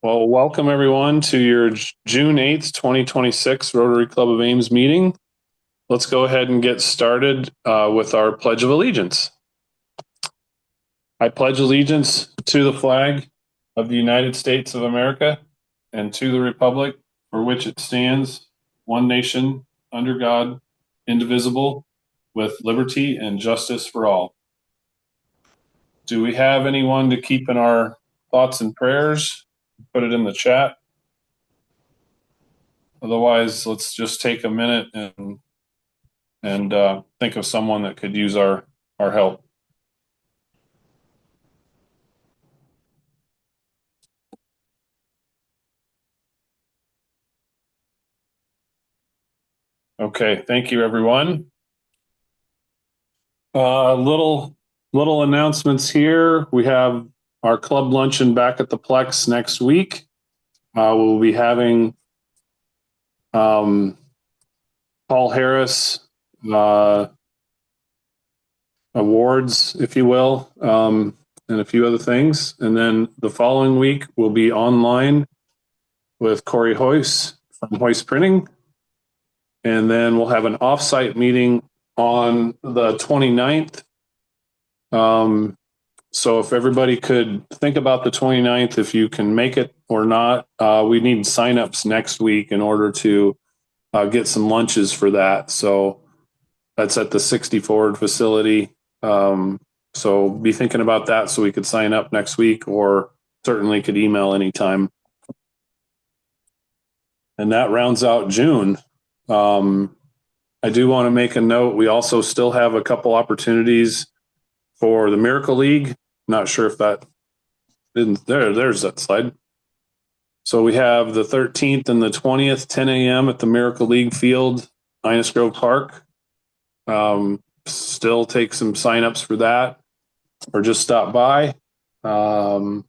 Well, welcome everyone to your June 8th, 2026 Rotary Club of Ames meeting. Let's go ahead and get started with our Pledge of Allegiance. I pledge allegiance to the flag of the United States of America and to the republic for which it stands, one nation, under God, indivisible, with liberty and justice for all. Do we have anyone to keep in our thoughts and prayers? Put it in the chat. Otherwise, let's just take a minute and think of someone that could use our help. Okay, thank you, everyone. Little announcements here. We have our club luncheon back at the Plex next week. We'll be having Paul Harris awards, if you will, and a few other things. And then the following week we'll be online with Corey Hoyce from Hoyce Printing. And then we'll have an offsite meeting on the 29th. So if everybody could think about the 29th, if you can make it or not, we need signups next week in order to get some lunches for that. So that's at the 60 Forward facility. So be thinking about that so we could sign up next week, or certainly could email anytime. And that rounds out June. I do want to make a note. We also still have a couple opportunities for the Miracle League. Not sure if that didn't there's that slide. So we have the 13th and the 20th, 10 a.m. at the Miracle League field, Innis Grove Park. Still take some signups for that, or just stop by. Yeah,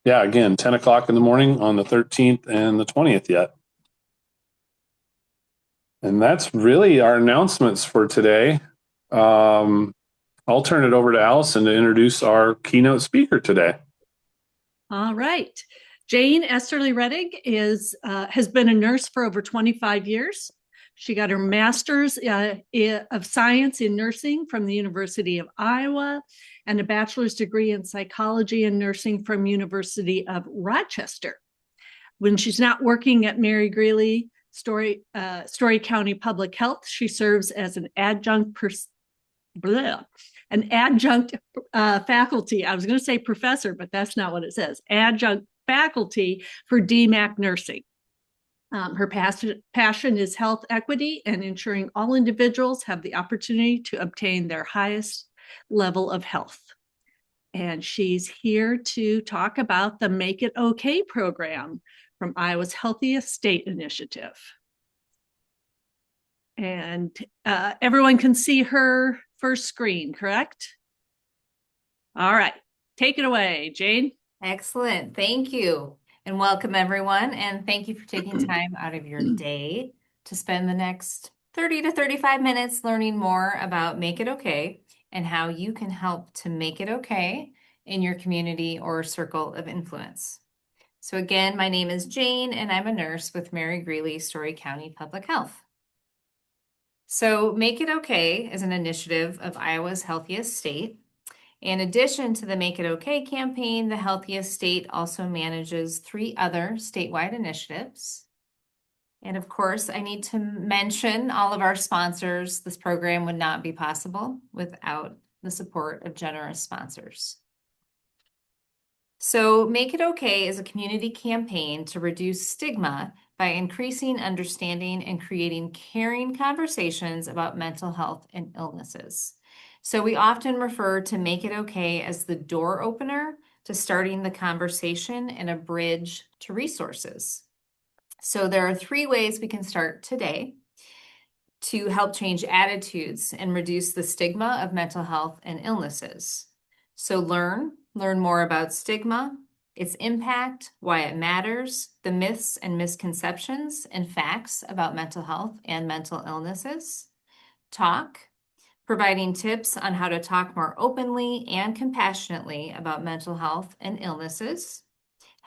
again, 10 o'clock in the morning on the 13th and the 20th yet. And that's really our announcements for today. I'll turn it over to Allison to introduce our keynote speaker today. All right. Jane Esterly-Rettig has been a nurse for over 25 years. She got her master's of science in nursing from the University of Iowa and a bachelor's degree in psychology and nursing from University of Rochester. When she's not working at Mary Greeley Story County Public Health, she serves as an adjunct faculty. I was going to say professor, but that's not what it says. Adjunct faculty for DMAC nursing. Her passion is health equity and ensuring all individuals have the opportunity to obtain their highest level of health. And she's here to talk about the Make It Okay program from Iowa's Healthiest State Initiative. And everyone can see her first screen, correct? All right, take it away, Jane. Excellent, thank you. And welcome everyone. And thank you for taking time out of your day to spend the next 30 to 35 minutes learning more about Make It Okay and how you can help to make it okay in your community or circle of influence. So again, my name is Jane and I'm a nurse with Mary Greeley Story County Public Health. So Make It Okay is an initiative of Iowa's Healthiest State. In addition to the Make It Okay campaign, the Healthiest State also manages 3 other statewide initiatives. And of course, I need to mention all of our sponsors. This program would not be possible without the support of generous sponsors. So Make It Okay is a community campaign to reduce stigma by increasing understanding and creating caring conversations about mental health and illnesses. So we often refer to Make It Okay as the door opener to starting the conversation and a bridge to resources. So there are 3 ways we can start today to help change attitudes and reduce the stigma of mental health and illnesses. So learn more about stigma, its impact, why it matters, the myths and misconceptions and facts about mental health and mental illnesses. Talk, providing tips on how to talk more openly and compassionately about mental health and illnesses.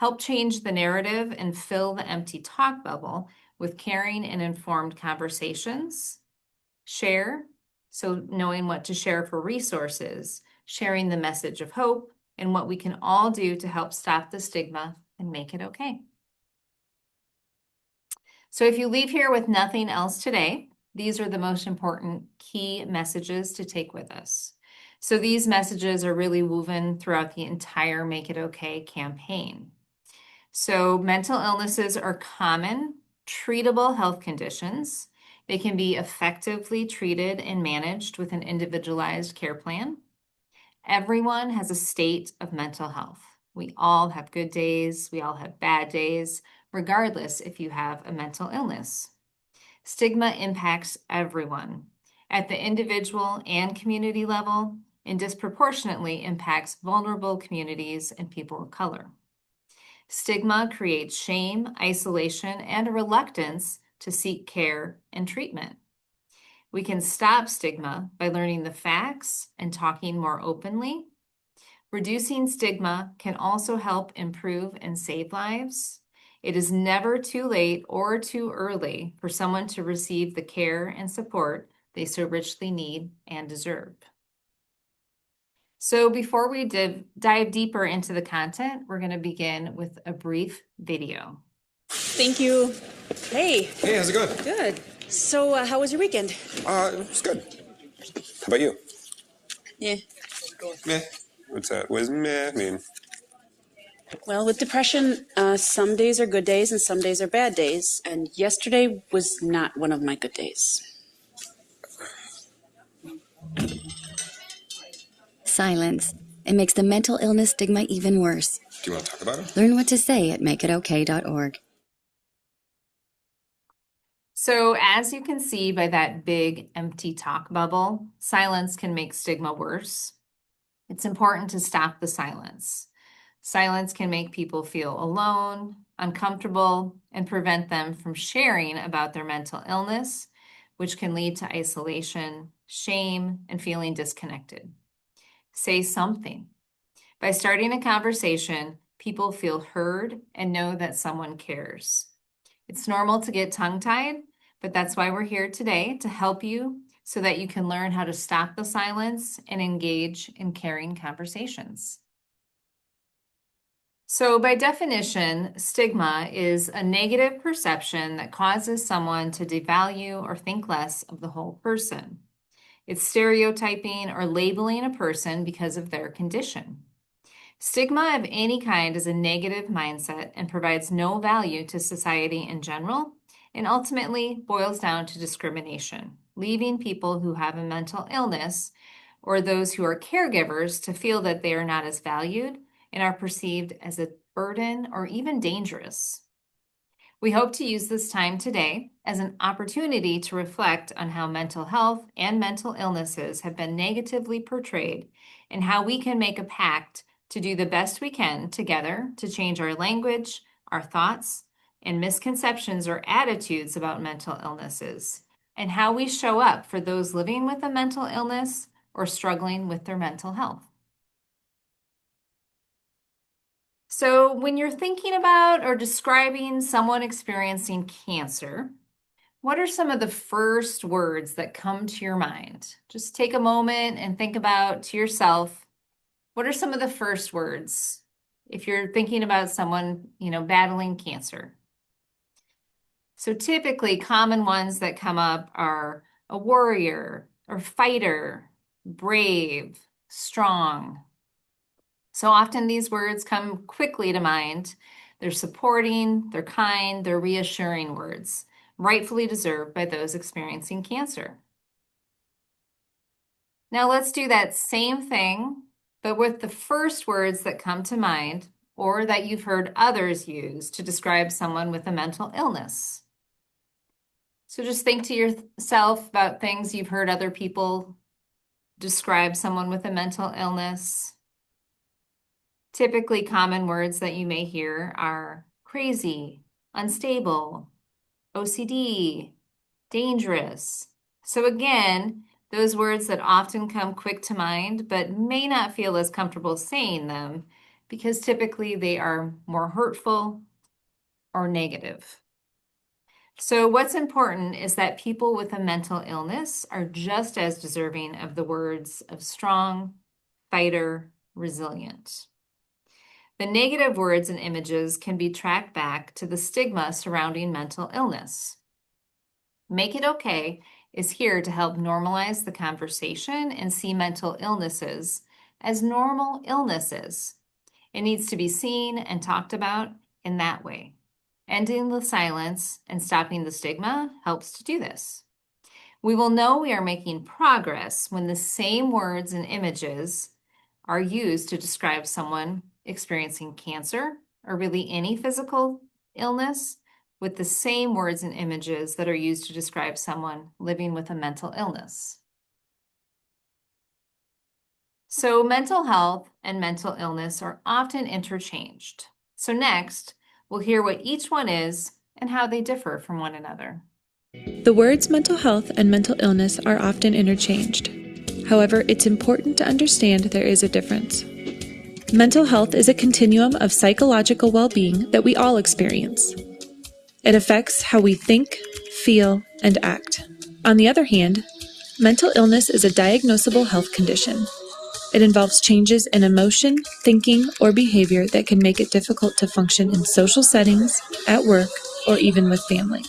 Help change the narrative and fill the empty talk bubble with caring and informed conversations. Share, so knowing what to share for resources, sharing the message of hope, and what we can all do to help stop the stigma and make it okay. So if you leave here with nothing else today, these are the most important key messages to take with us. So these messages are really woven throughout the entire Make It Okay campaign. So mental illnesses are common, treatable health conditions. They can be effectively treated and managed with an individualized care plan. Everyone has a state of mental health. We all have good days, we all have bad days, regardless if you have a mental illness. Stigma impacts everyone at the individual and community level and disproportionately impacts vulnerable communities and people of color. Stigma creates shame, isolation, and a reluctance to seek care and treatment. We can stop stigma by learning the facts and talking more openly. Reducing stigma can also help improve and save lives. It is never too late or too early for someone to receive the care and support they so richly need and deserve. So before we dive deeper into the content, we're going to begin with a brief video. Thank you. Hey. Hey, how's it going? Good. So, how was your weekend? It was good. How about you? Yeah. Meh. What's that? What does meh mean? Well, with depression, some days are good days and some days are bad days. And yesterday was not one of my good days. Silence. It makes the mental illness stigma even worse. Do you want to talk about it? Learn what to say at makeitokay.org. So as you can see by that big empty talk bubble, silence can make stigma worse. It's important to stop the silence. Silence can make people feel alone, uncomfortable, and prevent them from sharing about their mental illness, which can lead to isolation, shame, and feeling disconnected. Say something. By starting a conversation, people feel heard and know that someone cares. It's normal to get tongue-tied, but that's why we're here today, to help you so that you can learn how to stop the silence and engage in caring conversations. So by definition, stigma is a negative perception that causes someone to devalue or think less of the whole person. It's stereotyping or labeling a person because of their condition. Stigma of any kind is a negative mindset and provides no value to society in general, and ultimately boils down to discrimination, leaving people who have a mental illness or those who are caregivers to feel that they are not as valued and are perceived as a burden or even dangerous. We hope to use this time today as an opportunity to reflect on how mental health and mental illnesses have been negatively portrayed and how we can make a pact to do the best we can together to change our language, our thoughts, and misconceptions or attitudes about mental illnesses, and how we show up for those living with a mental illness or struggling with their mental health. So when you're thinking about or describing someone experiencing cancer, what are some of the first words that come to your mind? Just take a moment and think about to yourself, what are some of the first words if you're thinking about someone, battling cancer? So typically common ones that come up are a warrior or fighter, brave, strong. So often these words come quickly to mind. They're supporting, they're kind, they're reassuring words, rightfully deserved by those experiencing cancer. Now let's do that same thing, but with the first words that come to mind or that you've heard others use to describe someone with a mental illness. So just think to yourself about things you've heard other people describe someone with a mental illness. Typically common words that you may hear are crazy, unstable, OCD, dangerous. So again, those words that often come quick to mind, but may not feel as comfortable saying them, because typically they are more hurtful or negative. So what's important is that people with a mental illness are just as deserving of the words of strong, fighter, resilient. The negative words and images can be tracked back to the stigma surrounding mental illness. Make It Okay is here to help normalize the conversation and see mental illnesses as normal illnesses. It needs to be seen and talked about in that way. Ending the silence and stopping the stigma helps to do this. We will know we are making progress when the same words and images are used to describe someone experiencing cancer or really any physical illness with the same words and images that are used to describe someone living with a mental illness. So mental health and mental illness are often interchanged. So next, we'll hear what each one is and how they differ from one another. The words mental health and mental illness are often interchanged. However, it's important to understand there is a difference. Mental health is a continuum of psychological well-being that we all experience. It affects how we think, feel, and act. On the other hand, mental illness is a diagnosable health condition. It involves changes in emotion, thinking, or behavior that can make it difficult to function in social settings, at work, or even with family.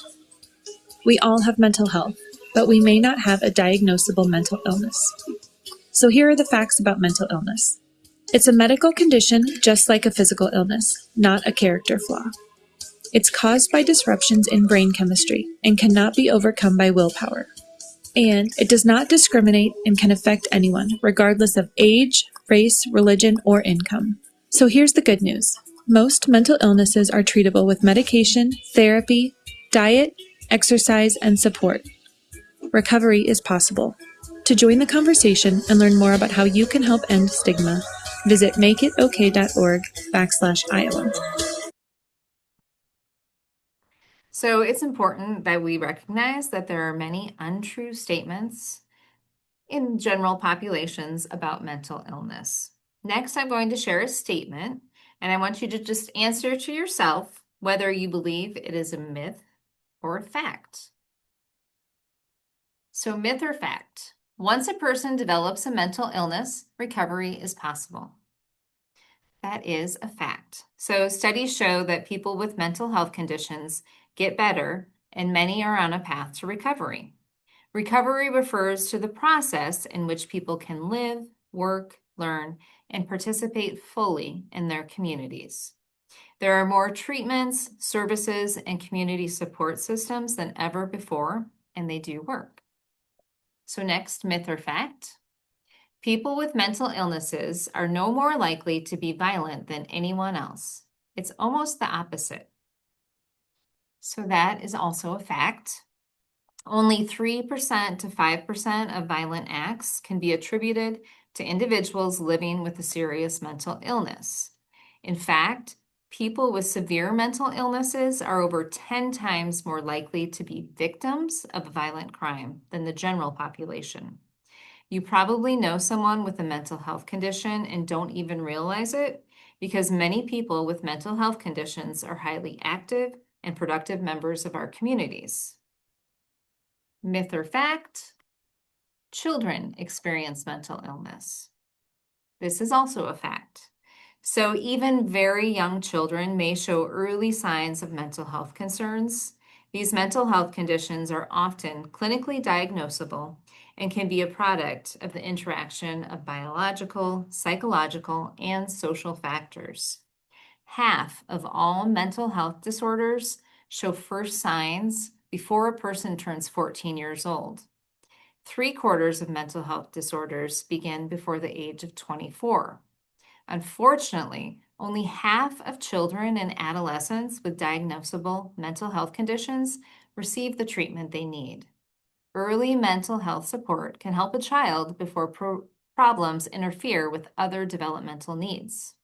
We all have mental health, but we may not have a diagnosable mental illness. So here are the facts about mental illness. It's a medical condition just like a physical illness, not a character flaw. It's caused by disruptions in brain chemistry and cannot be overcome by willpower. And it does not discriminate and can affect anyone, regardless of age, race, religion, or income. So here's the good news. Most mental illnesses are treatable with medication, therapy, diet, exercise, and support. Recovery is possible. To join the conversation and learn more about how you can help end stigma, visit makeitokay.org/Iowa. So it's important that we recognize that there are many untrue statements in general populations about mental illness. Next, I'm going to share a statement, and I want you to just answer to yourself whether you believe it is a myth or a fact. So myth or fact? Once a person develops a mental illness, recovery is possible. That is a fact. So studies show that people with mental health conditions get better, and many are on a path to recovery. Recovery refers to the process in which people can live, work, learn, and participate fully in their communities. There are more treatments, services, and community support systems than ever before, and they do work. So next, myth or fact? People with mental illnesses are no more likely to be violent than anyone else. It's almost the opposite. So that is also a fact. Only 3% to 5% of violent acts can be attributed to individuals living with a serious mental illness. In fact, people with severe mental illnesses are over 10 times more likely to be victims of a violent crime than the general population. You probably know someone with a mental health condition and don't even realize it, because many people with mental health conditions are highly active and productive members of our communities. Myth or fact? Children experience mental illness. This is also a fact. So even very young children may show early signs of mental health concerns. These mental health conditions are often clinically diagnosable and can be a product of the interaction of biological, psychological, and social factors. Half of all mental health disorders show first signs before a person turns 14 years old. 3/4 of mental health disorders begin before the age of 24. Unfortunately, only half of children and adolescents with diagnosable mental health conditions receive the treatment they need. Early mental health support can help a child before problems interfere with other developmental needs.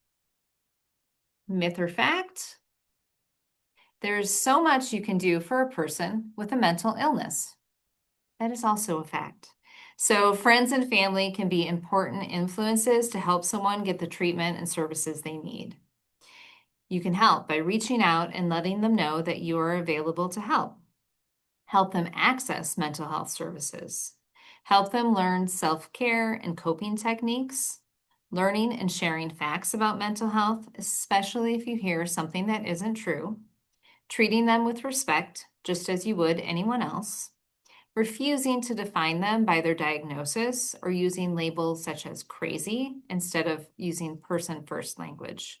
Myth or fact? There's so much you can do for a person with a mental illness. That is also a fact. So friends and family can be important influences to help someone get the treatment and services they need. You can help by reaching out and letting them know that you are available to help. Help them access mental health services. Help them learn self-care and coping techniques. Learning and sharing facts about mental health, especially if you hear something that isn't true. Treating them with respect, just as you would anyone else. Refusing to define them by their diagnosis or using labels such as crazy instead of using person-first language.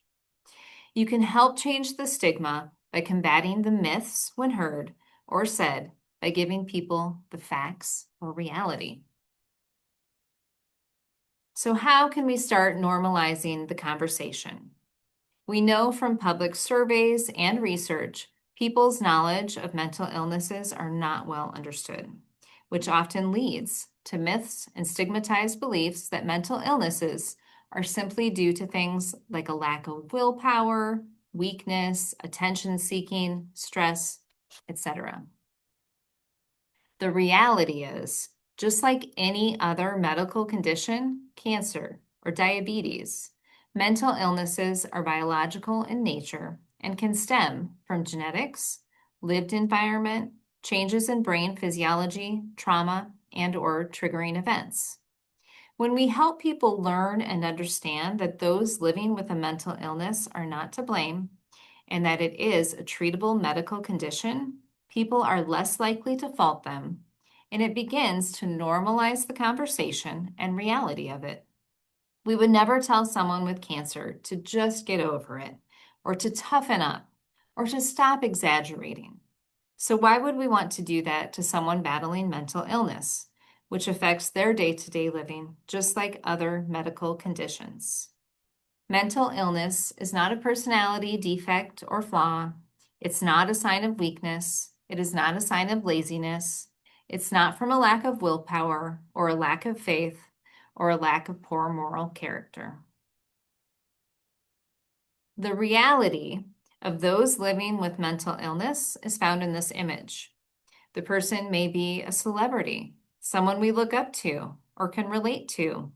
You can help change the stigma by combating the myths when heard or said by giving people the facts or reality. So how can we start normalizing the conversation? We know from public surveys and research, people's knowledge of mental illnesses are not well understood, which often leads to myths and stigmatized beliefs that mental illnesses are simply due to things like a lack of willpower, weakness, attention seeking, stress, etc. The reality is, just like any other medical condition, cancer or diabetes, mental illnesses are biological in nature and can stem from genetics, lived environment, changes in brain physiology, trauma, and/or triggering events. When we help people learn and understand that those living with a mental illness are not to blame and that it is a treatable medical condition, people are less likely to fault them, and it begins to normalize the conversation and reality of it. We would never tell someone with cancer to just get over it, or to toughen up, or to stop exaggerating. So why would we want to do that to someone battling mental illness, which affects their day-to-day living, just like other medical conditions? Mental illness is not a personality defect or flaw. It's not a sign of weakness. It is not a sign of laziness. It's not from a lack of willpower or a lack of faith or a lack of poor moral character. The reality of those living with mental illness is found in this image. The person may be a celebrity, someone we look up to or can relate to.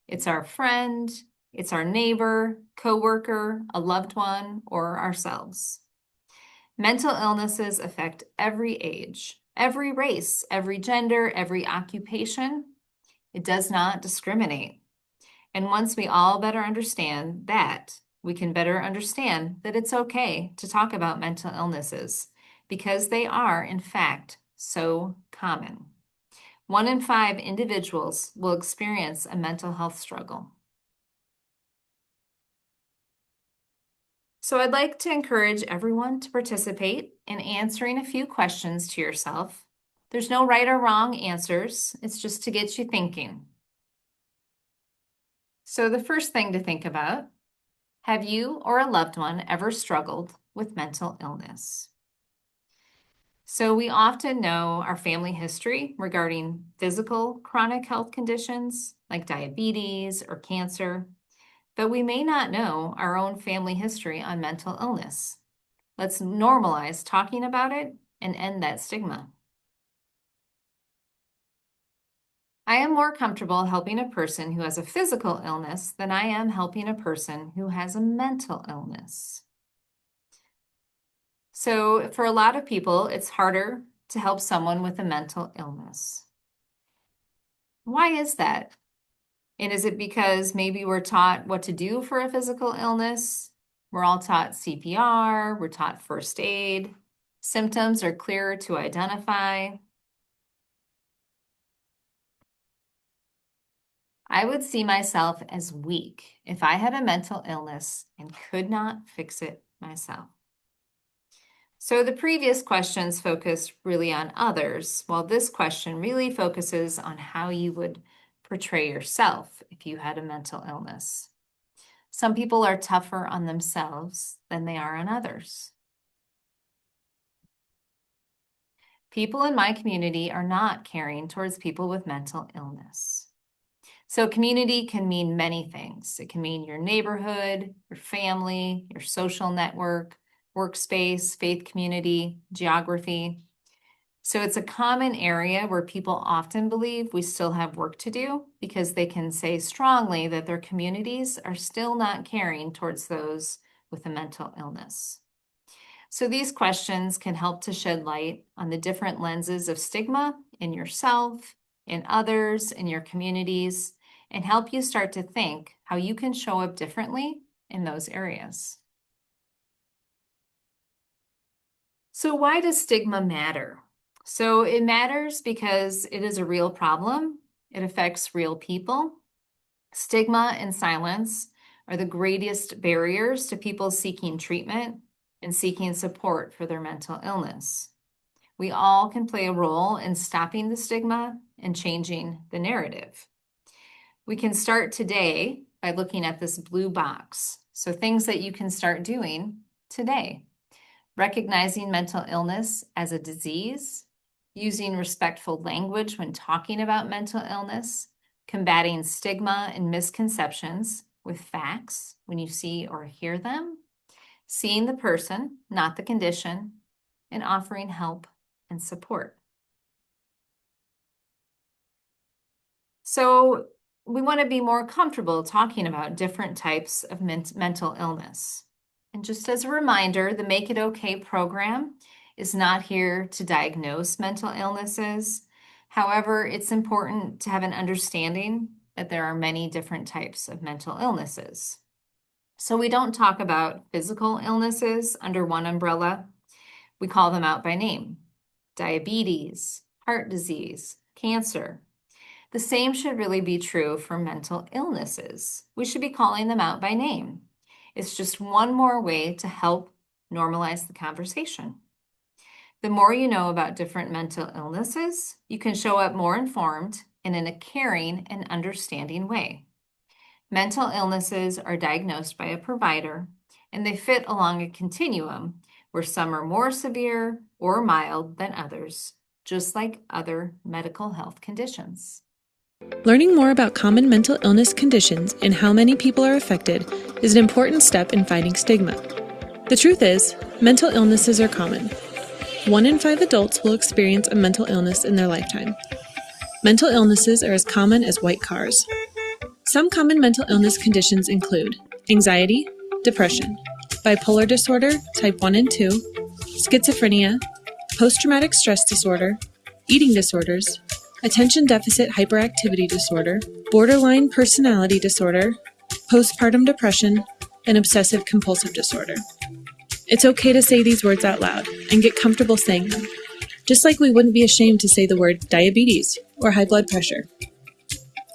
It's our friend, it's our neighbor, coworker, a loved one, or ourselves. Mental illnesses affect every age, every race, every gender, every occupation. It does not discriminate. And once we all better understand that, we can better understand that it's okay to talk about mental illnesses because they are, in fact, so common. 1 in 5 individuals will experience a mental health struggle. So I'd like to encourage everyone to participate in answering a few questions to yourself. There's no right or wrong answers. It's just to get you thinking. So the first thing to think about, have you or a loved one ever struggled with mental illness? So we often know our family history regarding physical chronic health conditions like diabetes or cancer, but we may not know our own family history on mental illness. Let's normalize talking about it and end that stigma. I am more comfortable helping a person who has a physical illness than I am helping a person who has a mental illness. So for a lot of people, it's harder to help someone with a mental illness. Why is that? And is it because maybe we're taught what to do for a physical illness? We're all taught CPR, we're taught first aid. Symptoms are clearer to identify. I would see myself as weak if I had a mental illness and could not fix it myself. So the previous questions focused really on others, while this question really focuses on how you would portray yourself if you had a mental illness. Some people are tougher on themselves than they are on others. People in my community are not caring towards people with mental illness. So community can mean many things. It can mean your neighborhood, your family, your social network, workspace, faith community, geography. So it's a common area where people often believe we still have work to do because they can say strongly that their communities are still not caring towards those with a mental illness. So these questions can help to shed light on the different lenses of stigma in yourself, in others, in your communities, and help you start to think how you can show up differently in those areas. So why does stigma matter? So it matters because it is a real problem. It affects real people. Stigma and silence are the greatest barriers to people seeking treatment and seeking support for their mental illness. We all can play a role in stopping the stigma and changing the narrative. We can start today by looking at this blue box. So things that you can start doing today. Recognizing mental illness as a disease, using respectful language when talking about mental illness, combating stigma and misconceptions with facts when you see or hear them, seeing the person, not the condition, and offering help and support. So we want to be more comfortable talking about different types of mental illness. And just as a reminder, the Make It Okay program is not here to diagnose mental illnesses. However, it's important to have an understanding that there are many different types of mental illnesses. So we don't talk about physical illnesses under one umbrella. We call them out by name: diabetes, heart disease, cancer. The same should really be true for mental illnesses. We should be calling them out by name. It's just one more way to help normalize the conversation. The more you know about different mental illnesses, you can show up more informed and in a caring and understanding way. Mental illnesses are diagnosed by a provider, and they fit along a continuum where some are more severe or mild than others, just like other medical health conditions. Learning more about common mental illness conditions and how many people are affected is an important step in fighting stigma. The truth is, mental illnesses are common. 1 in 5 adults will experience a mental illness in their lifetime. Mental illnesses are as common as white cars. Some common mental illness conditions include anxiety, depression, bipolar disorder type 1 and 2, schizophrenia, post-traumatic stress disorder, eating disorders, attention deficit hyperactivity disorder, borderline personality disorder, postpartum depression, and obsessive compulsive disorder. It's okay to say these words out loud and get comfortable saying them, just like we wouldn't be ashamed to say the word diabetes or high blood pressure.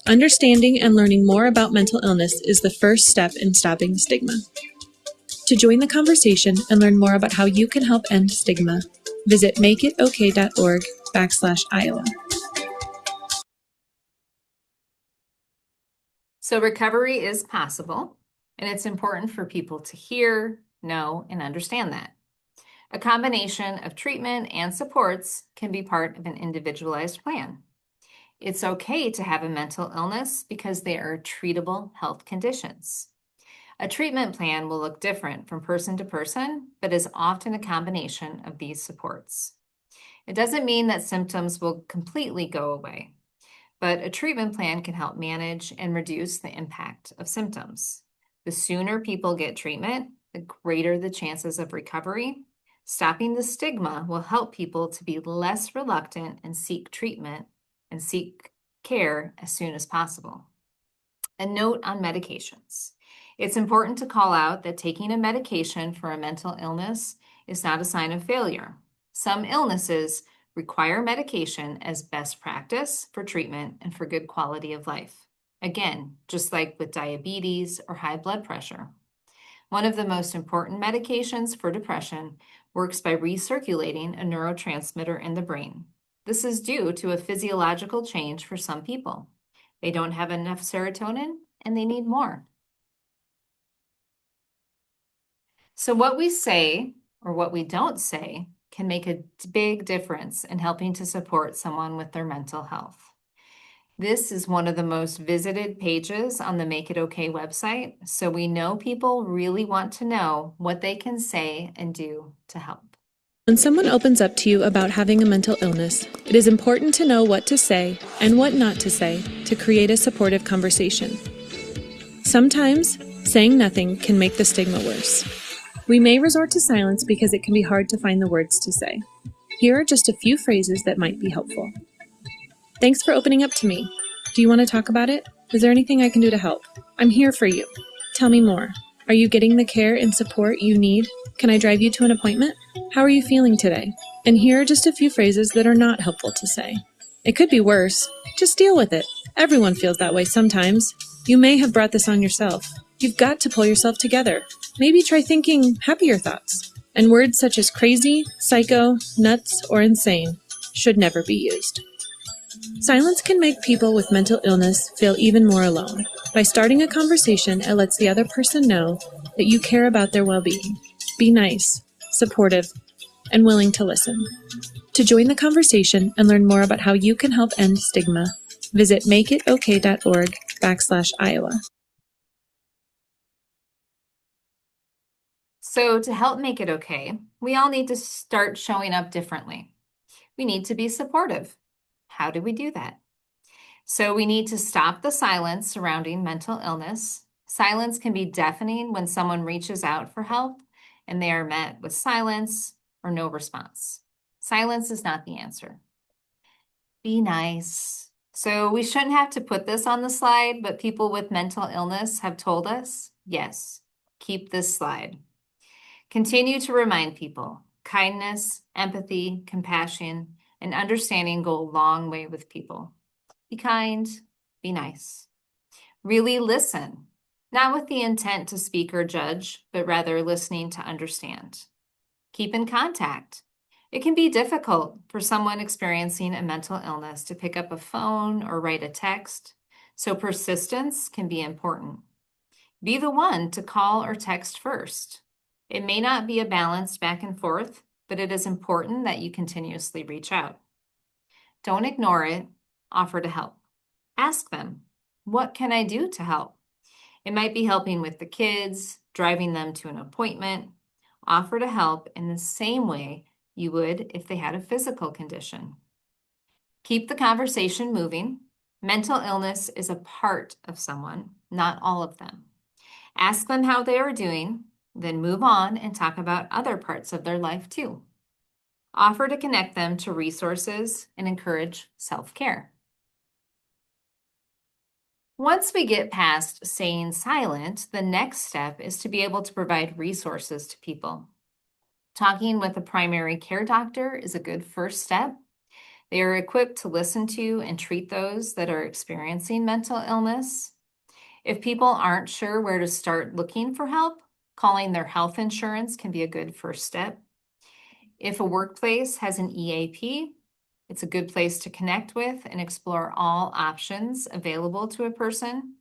Understanding and learning more about mental illness is the first step in stopping the stigma. To join the conversation and learn more about how you can help end stigma, visit makeitokay.org/Iowa. So recovery is possible, and it's important for people to hear, know, and understand that. A combination of treatment and supports can be part of an individualized plan. It's okay to have a mental illness because they are treatable health conditions. A treatment plan will look different from person to person, but is often a combination of these supports. It doesn't mean that symptoms will completely go away, but a treatment plan can help manage and reduce the impact of symptoms. The sooner people get treatment, the greater the chances of recovery. Stopping the stigma will help people to be less reluctant and seek treatment and seek care as soon as possible. A note on medications. It's important to call out that taking a medication for a mental illness is not a sign of failure. Some illnesses require medication as best practice for treatment and for good quality of life. Again, just like with diabetes or high blood pressure. One of the most important medications for depression works by recirculating a neurotransmitter in the brain. This is due to a physiological change for some people. They don't have enough serotonin and they need more. So what we say or what we don't say can make a big difference in helping to support someone with their mental health. This is one of the most visited pages on the Make It Okay website, so we know people really want to know what they can say and do to help. When someone opens up to you about having a mental illness, it is important to know what to say and what not to say to create a supportive conversation. Sometimes, saying nothing can make the stigma worse. We may resort to silence because it can be hard to find the words to say. Here are just a few phrases that might be helpful. Thanks for opening up to me. Do you want to talk about it? Is there anything I can do to help? I'm here for you. Tell me more. Are you getting the care and support you need? Can I drive you to an appointment? How are you feeling today? And here are just a few phrases that are not helpful to say. It could be worse. Just deal with it. Everyone feels that way sometimes. You may have brought this on yourself. You've got to pull yourself together. Maybe try thinking happier thoughts. And words such as crazy, psycho, nuts, or insane should never be used. Silence can make people with mental illness feel even more alone. By starting a conversation, it lets the other person know that you care about their well-being. Be nice, supportive, and willing to listen. To join the conversation and learn more about how you can help end stigma, visit makeitokay.org/Iowa. So to help make it okay, we all need to start showing up differently. We need to be supportive. How do we do that? So we need to stop the silence surrounding mental illness. Silence can be deafening when someone reaches out for help and they are met with silence or no response. Silence is not the answer. Be nice. So we shouldn't have to put this on the slide, but people with mental illness have told us, yes, keep this slide. Continue to remind people, kindness, empathy, compassion, and understanding go a long way with people. Be kind, be nice. Really listen, not with the intent to speak or judge, but rather listening to understand. Keep in contact. It can be difficult for someone experiencing a mental illness to pick up a phone or write a text, so persistence can be important. Be the one to call or text first. It may not be a balanced back and forth, but it is important that you continuously reach out. Don't ignore it. Offer to help. Ask them, what can I do to help? It might be helping with the kids, driving them to an appointment. Offer to help in the same way you would if they had a physical condition. Keep the conversation moving. Mental illness is a part of someone, not all of them. Ask them how they are doing, then move on and talk about other parts of their life too. Offer to connect them to resources and encourage self-care. Once we get past staying silent, the next step is to be able to provide resources to people. Talking with a primary care doctor is a good first step. They are equipped to listen to and treat those that are experiencing mental illness. If people aren't sure where to start looking for help, calling their health insurance can be a good first step. If a workplace has an EAP, it's a good place to connect with and explore all options available to a person.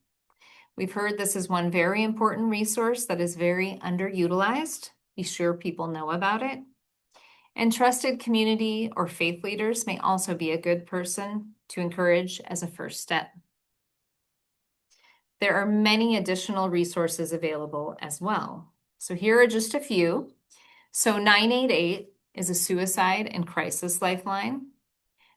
We've heard this is one very important resource that is very underutilized. Be sure people know about it. And trusted community or faith leaders may also be a good person to encourage as a first step. There are many additional resources available as well. So here are just a few. So 988 is a suicide and crisis lifeline.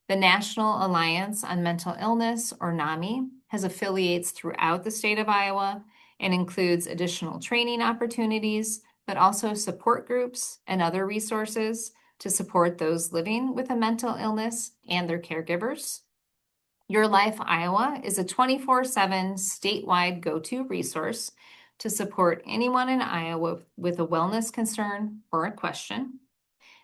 The National Alliance on Mental Illness, or NAMI, has affiliates throughout the state of Iowa and includes additional training opportunities, but also support groups and other resources to support those living with a mental illness and their caregivers. Your Life Iowa is a 24/7 statewide go-to resource to support anyone in Iowa with a wellness concern or a question.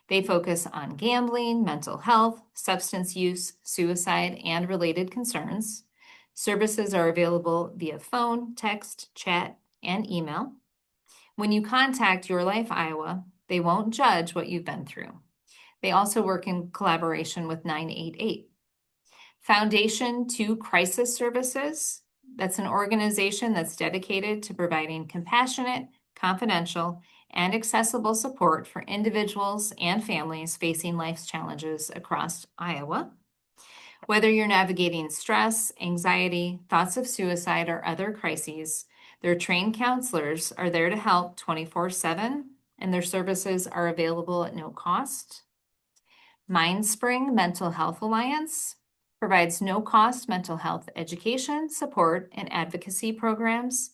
They focus on gambling, mental health, substance use, suicide, and related concerns. Services are available via phone, text, chat, and email. When you contact Your Life Iowa, they won't judge what you've been through. They also work in collaboration with 988. Foundation 2 Crisis Services, that's an organization that's dedicated to providing compassionate, confidential, and accessible support for individuals and families facing life's challenges across Iowa. Whether you're navigating stress, anxiety, thoughts of suicide, or other crises, their trained counselors are there to help 24/7 and their services are available at no cost. MindSpring Mental Health Alliance provides no-cost mental health education, support, and advocacy programs.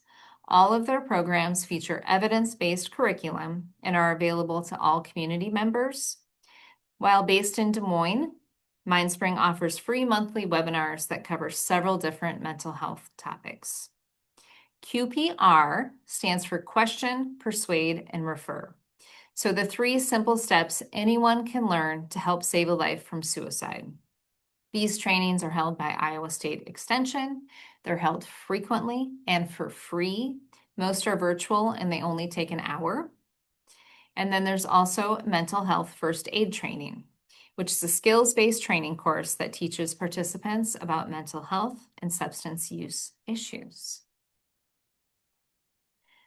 All of their programs feature evidence-based curriculum and are available to all community members. While based in Des Moines, MindSpring offers free monthly webinars that cover several different mental health topics. QPR stands for Question, Persuade, and Refer. So the 3 simple steps anyone can learn to help save a life from suicide. These trainings are held by Iowa State Extension. They're held frequently and for free. Most are virtual and they only take an hour. And then there's also mental health first aid training, which is a skills-based training course that teaches participants about mental health and substance use issues.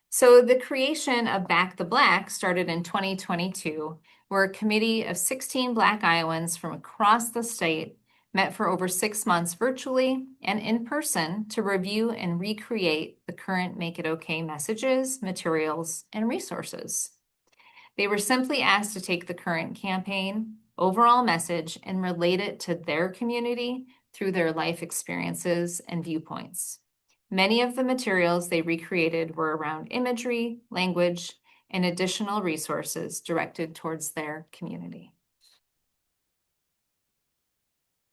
So the creation of Back the Black started in 2022, where a committee of 16 Black Iowans from across the state met for over 6 months virtually and in person to review and recreate the current Make It Okay messages, materials, and resources. They were simply asked to take the current campaign, overall message, and relate it to their community through their life experiences and viewpoints. Many of the materials they recreated were around imagery, language, and additional resources directed towards their community.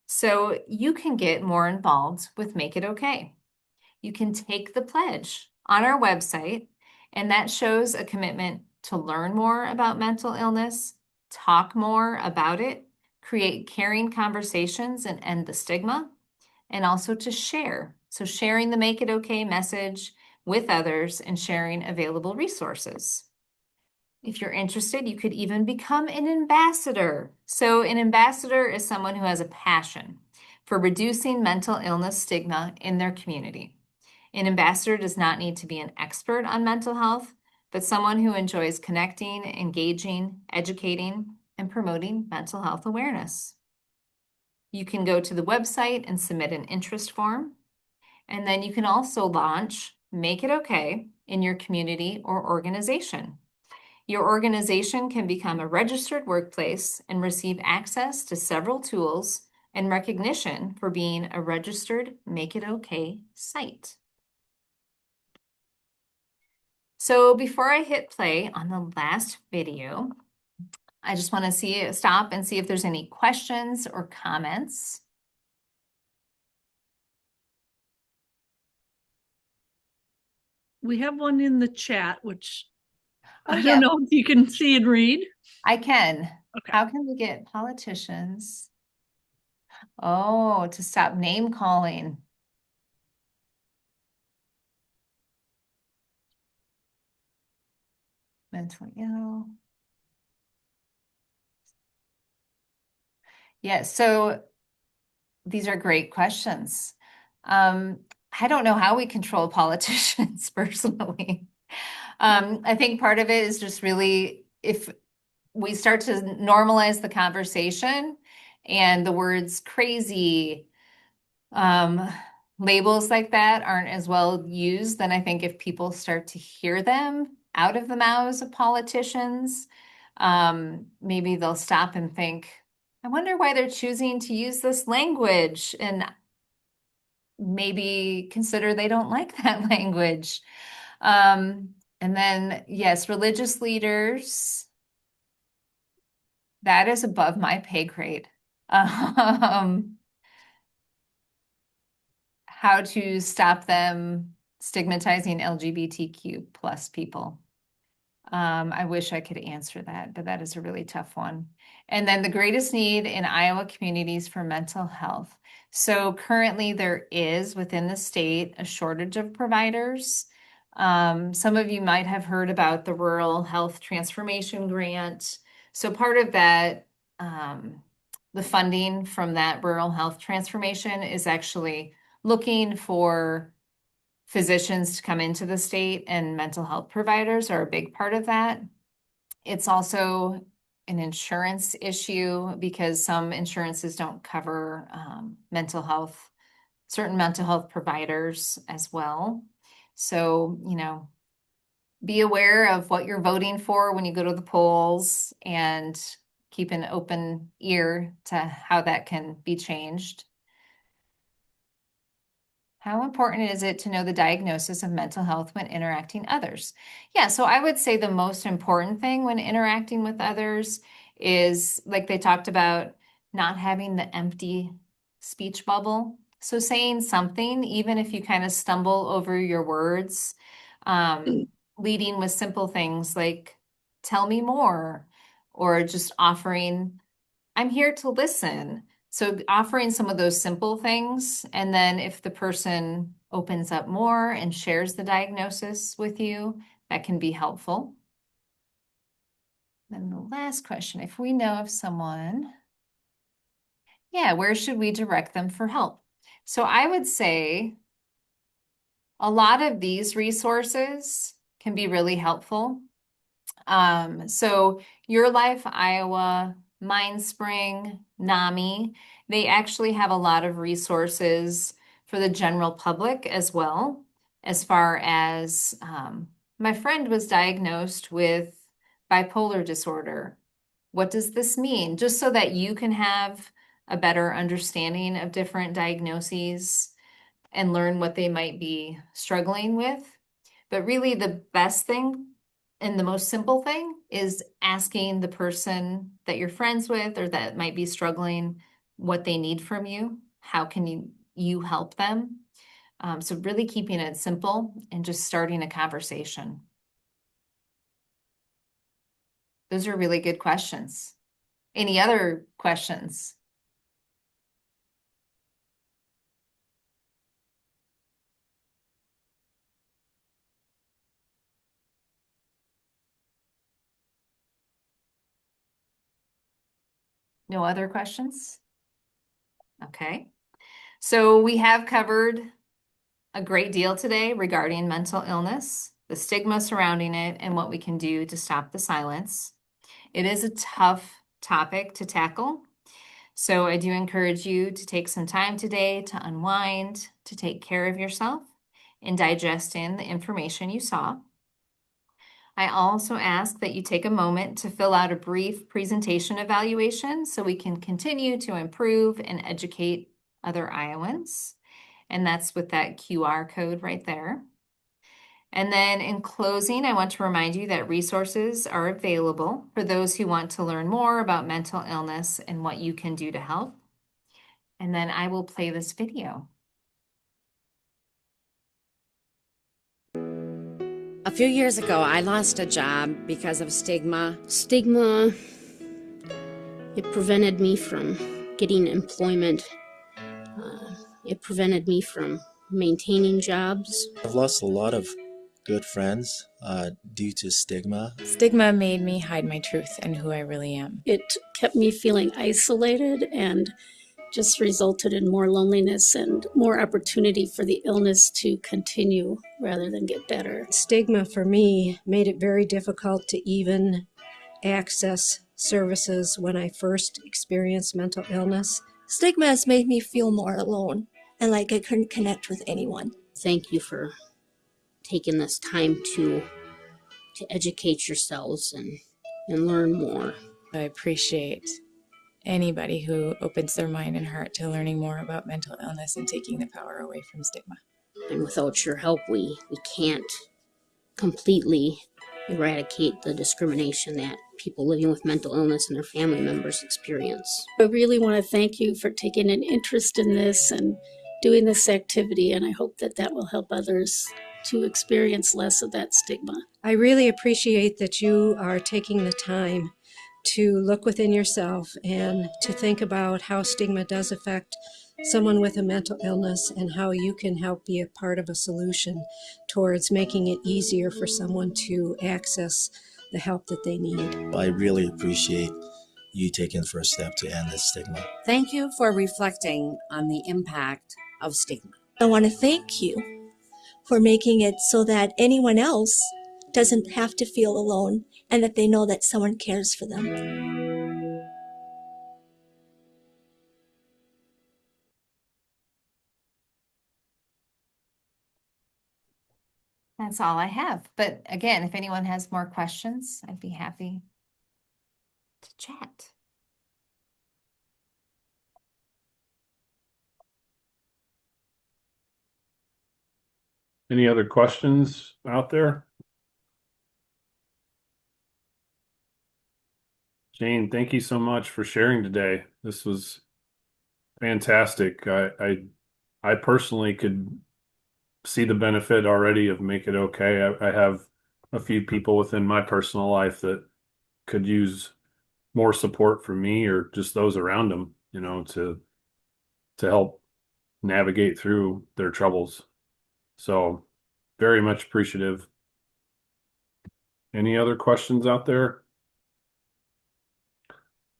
So you can get more involved with Make It Okay. You can take the pledge on our website, and that shows a commitment to learn more about mental illness, talk more about it, create caring conversations and end the stigma, and also to share. So sharing the Make It Okay message with others and sharing available resources. If you're interested, you could even become an ambassador. So an ambassador is someone who has a passion for reducing mental illness stigma in their community. An ambassador does not need to be an expert on mental health, but someone who enjoys connecting, engaging, educating, and promoting mental health awareness. You can go to the website and submit an interest form, and then you can also launch Make It Okay in your community or organization. Your organization can become a registered workplace and receive access to several tools and recognition for being a registered Make It Okay site. So before I hit play on the last video, I just want to stop and see if there's any questions or comments. We have one in the chat, which Oh, I yeah. don't know if you can see and read. I can. Okay. How can we get politicians? Oh, to stop name calling. Mentally ill. Yeah, so these are great questions. I don't know how we control politicians personally. I think part of it is just really if we start to normalize the conversation and the words crazy, labels like that aren't as well used, then I think if people start to hear them out of the mouths of politicians, maybe they'll stop and think, I wonder why they're choosing to use this language, and maybe consider they don't like that language. And then, yes, religious leaders, that is above my pay grade. How to stop them stigmatizing LGBTQ plus people. I wish I could answer that, but that is a really tough one. And then the greatest need in Iowa communities for mental health. So currently there is within the state a shortage of providers. Some of you might have heard about the Rural Health Transformation Grant. So part of that, the funding from that Rural Health Transformation is actually looking for physicians to come into the state, and mental health providers are a big part of that. It's also an insurance issue because some insurances don't cover mental health, certain mental health providers as well. So, you know, be aware of what you're voting for when you go to the polls and keep an open ear to how that can be changed. How important is it to know the diagnosis of mental health when interacting others? Yeah, so I would say the most important thing when interacting with others is, like they talked about, not having the empty speech bubble. So saying something, even if you kind of stumble over your words, leading with simple things like, tell me more, or just offering, I'm here to listen. So offering some of those simple things, and then if the person opens up more and shares the diagnosis with you, that can be helpful. Then the last question, if we know of someone, yeah, where should we direct them for help? So I would say a lot of these resources can be really helpful. So Your Life Iowa, Mindspring, NAMI, they actually have a lot of resources for the general public as well. As far as my friend was diagnosed with bipolar disorder. What does this mean? Just so that you can have a better understanding of different diagnoses and learn what they might be struggling with. But really, the best thing and the most simple thing is asking the person that you're friends with or that might be struggling what they need from you. How can you help them? So really keeping it simple and just starting a conversation. Those are really good questions. Any other questions? No other questions? Okay. So we have covered a great deal today regarding mental illness, the stigma surrounding it, and what we can do to stop the silence. It is a tough topic to tackle. So I do encourage you to take some time today to unwind, to take care of yourself, and digest in the information you saw. I also ask that you take a moment to fill out a brief presentation evaluation so we can continue to improve and educate other Iowans. And that's with that QR code right there. And then in closing, I want to remind you that resources are available for those who want to learn more about mental illness and what you can do to help. And then I will play this video. A few years ago, I lost a job because of stigma. Stigma, it prevented me from getting employment. It prevented me from maintaining jobs. I've lost a lot of good friends due to stigma. Stigma made me hide my truth and who I really am. It kept me feeling isolated and just resulted in more loneliness and more opportunity for the illness to continue rather than get better. Stigma for me made it very difficult to even access services when I first experienced mental illness. Stigma has made me feel more alone and like I couldn't connect with anyone. Thank you for taking this time to educate yourselves and learn more. I appreciate anybody who opens their mind and heart to learning more about mental illness and taking the power away from stigma. And without your help, we can't completely eradicate the discrimination that people living with mental illness and their family members experience. I really want to thank you for taking an interest in this and doing this activity, and I hope that that will help others to experience less of that stigma. I really appreciate that you are taking the time to look within yourself and to think about how stigma does affect someone with a mental illness and how you can help be a part of a solution towards making it easier for someone to access the help that they need. I really appreciate you taking the first step to end this stigma. Thank you for reflecting on the impact of stigma. I want to thank you for making it so that anyone else doesn't have to feel alone and that they know that someone cares for them. That's all I have. But again, if anyone has more questions, I'd be happy to chat. Any other questions out there? Jane, thank you so much for sharing today. This was fantastic. I personally could see the benefit already of Make It Okay. I have a few people within my personal life that could use more support from me or just those around them, to help navigate through their troubles. So very much appreciative. Any other questions out there?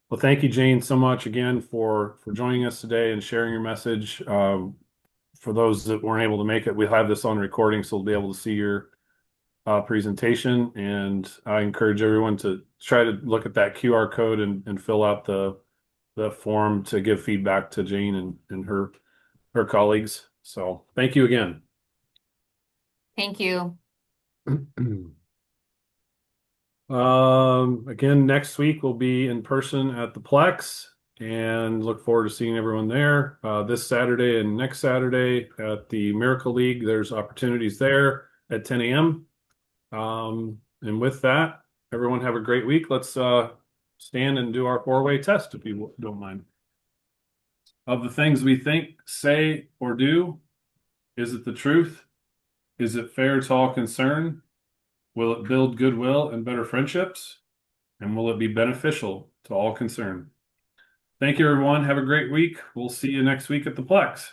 Well, thank you, Jane, so much again for joining us today and sharing your message. For those that weren't able to make it, we'll have this on recording, so we'll be able to see your presentation. And I encourage everyone to try to look at that QR code and fill out the form to give feedback to Jane and her colleagues. So thank you again. Thank you. Again, next week we'll be in person at the Plex and look forward to seeing everyone there. This Saturday and next Saturday at the Miracle League, there's opportunities there at 10 a.m. And with that, everyone have a great week. Let's stand and do our 4-way test if you don't mind. Of the things we think, say, or do, is it the truth? Is it fair to all concerned? Will it build goodwill and better friendships? And will it be beneficial to all concerned? Thank you, everyone. Have a great week. We'll see you next week at the Plex.